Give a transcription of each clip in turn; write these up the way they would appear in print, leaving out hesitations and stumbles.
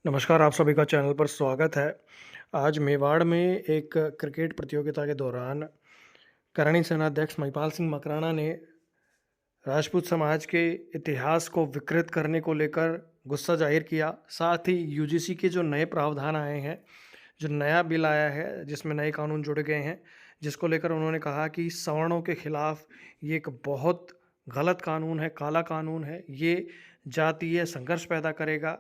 नमस्कार, आप सभी का चैनल पर स्वागत है। आज मेवाड़ में एक क्रिकेट प्रतियोगिता के दौरान करणी सेनाध्यक्ष महिपाल सिंह मकराना ने राजपूत समाज के इतिहास को विकृत करने को लेकर गुस्सा जाहिर किया। साथ ही यूजीसी के जो नए प्रावधान आए हैं, जो नया बिल आया है, जिसमें नए कानून जुड़ गए हैं, जिसको लेकर उन्होंने कहा कि सवर्णों के खिलाफ ये एक बहुत गलत कानून है, काला कानून है। ये जातीय संघर्ष पैदा करेगा।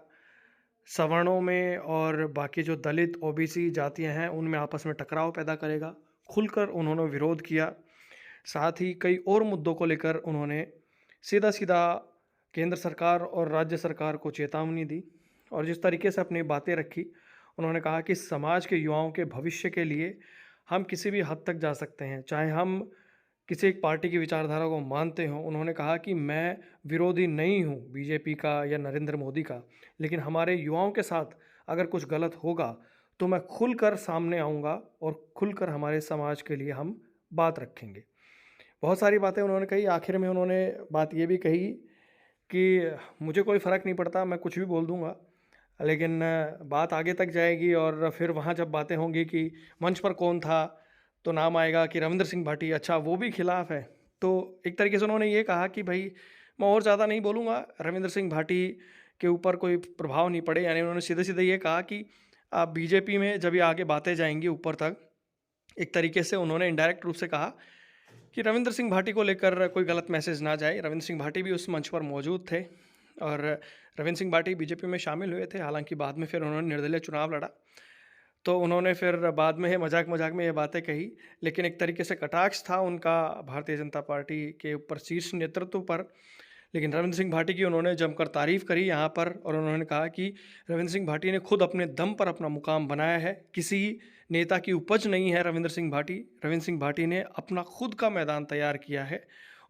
सवर्णों में और बाकी जो दलित ओबीसी जातियां हैं उनमें आपस में टकराव पैदा करेगा। खुलकर उन्होंने विरोध किया। साथ ही कई और मुद्दों को लेकर उन्होंने सीधा सीधा केंद्र सरकार और राज्य सरकार को चेतावनी दी और जिस तरीके से अपनी बातें रखी, उन्होंने कहा कि समाज के युवाओं के भविष्य के लिए हम किसी भी हद तक जा सकते हैं, चाहे हम किसी एक पार्टी की विचारधारा को मानते हों। उन्होंने कहा कि मैं विरोधी नहीं हूं बीजेपी का या नरेंद्र मोदी का, लेकिन हमारे युवाओं के साथ अगर कुछ गलत होगा तो मैं खुलकर सामने आऊँगा और खुलकर हमारे समाज के लिए हम बात रखेंगे। बहुत सारी बातें उन्होंने कही। आखिर में उन्होंने बात ये भी कही कि मुझे कोई फ़र्क नहीं पड़ता, मैं कुछ भी बोल दूँगा, लेकिन बात आगे तक जाएगी और फिर वहाँ जब बातें होंगी कि मंच पर कौन था, तो नाम आएगा कि रविंद्र सिंह भाटी, अच्छा वो भी खिलाफ है। तो एक तरीके से उन्होंने ये कहा कि भाई मैं और ज़्यादा नहीं बोलूँगा, रविंद्र सिंह भाटी के ऊपर कोई प्रभाव नहीं पड़े। यानी उन्होंने सीधे-सीधे ये कहा कि आप बीजेपी में जब ये आगे बातें जाएँगी ऊपर तक, एक तरीके से उन्होंने इनडायरेक्ट रूप से कहा कि रविंद्र सिंह भाटी को लेकर कोई गलत मैसेज ना जाए। रविंद्र सिंह भाटी भी उस मंच पर मौजूद थे और रविंद्र सिंह भाटी बीजेपी में शामिल हुए थे। हालाँकि बाद में फिर उन्होंने निर्दलीय चुनाव लड़ा। तो उन्होंने फिर बाद में मज़ाक-मज़ाक में ये बातें कही, लेकिन एक तरीके से कटाक्ष था उनका भारतीय जनता पार्टी के ऊपर, शीर्ष नेतृत्व पर। लेकिन रविंद्र सिंह भाटी की उन्होंने जमकर तारीफ़ करी यहाँ पर और उन्होंने कहा कि रविंद्र सिंह भाटी ने खुद अपने दम पर अपना मुकाम बनाया है। किसी नेता की उपज नहीं है रविंद्र सिंह भाटी। रविंद्र सिंह भाटी ने अपना खुद का मैदान तैयार किया है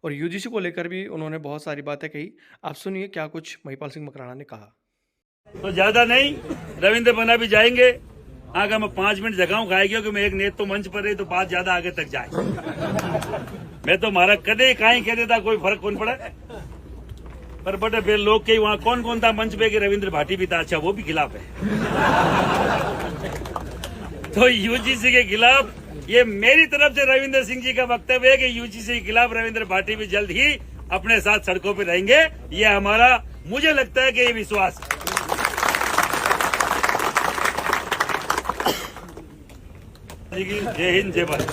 और यूजीसी को लेकर भी उन्होंने बहुत सारी बातें कही। आप सुनिए क्या कुछ महिपाल सिंह मकराना ने कहा। तो ज्यादा नहीं, रविंद्र बना भी जाएंगे। आगे मैं 5 मिनट जगाऊं खाए क्योंकि मैं एक नेता तो मंच पर रही तो बात ज्यादा आगे तक जाए। मैं तो मारा कदे कहीं कह देता कोई फर्क कौन पड़ा, पर बड़े फिर लोग के वहां कौन कौन था मंच पे कि रविंद्र भाटी भी था, अच्छा वो भी खिलाफ है। तो यूजीसी के खिलाफ ये मेरी तरफ से रविंद्र सिंह जी का वक्तव्य है कि यूजीसी के खिलाफ रविंद्र भाटी भी जल्द ही अपने साथ सड़कों पर रहेंगे। ये हमारा, मुझे लगता है कि ये विश्वास है। जय हिंद, जय भारत।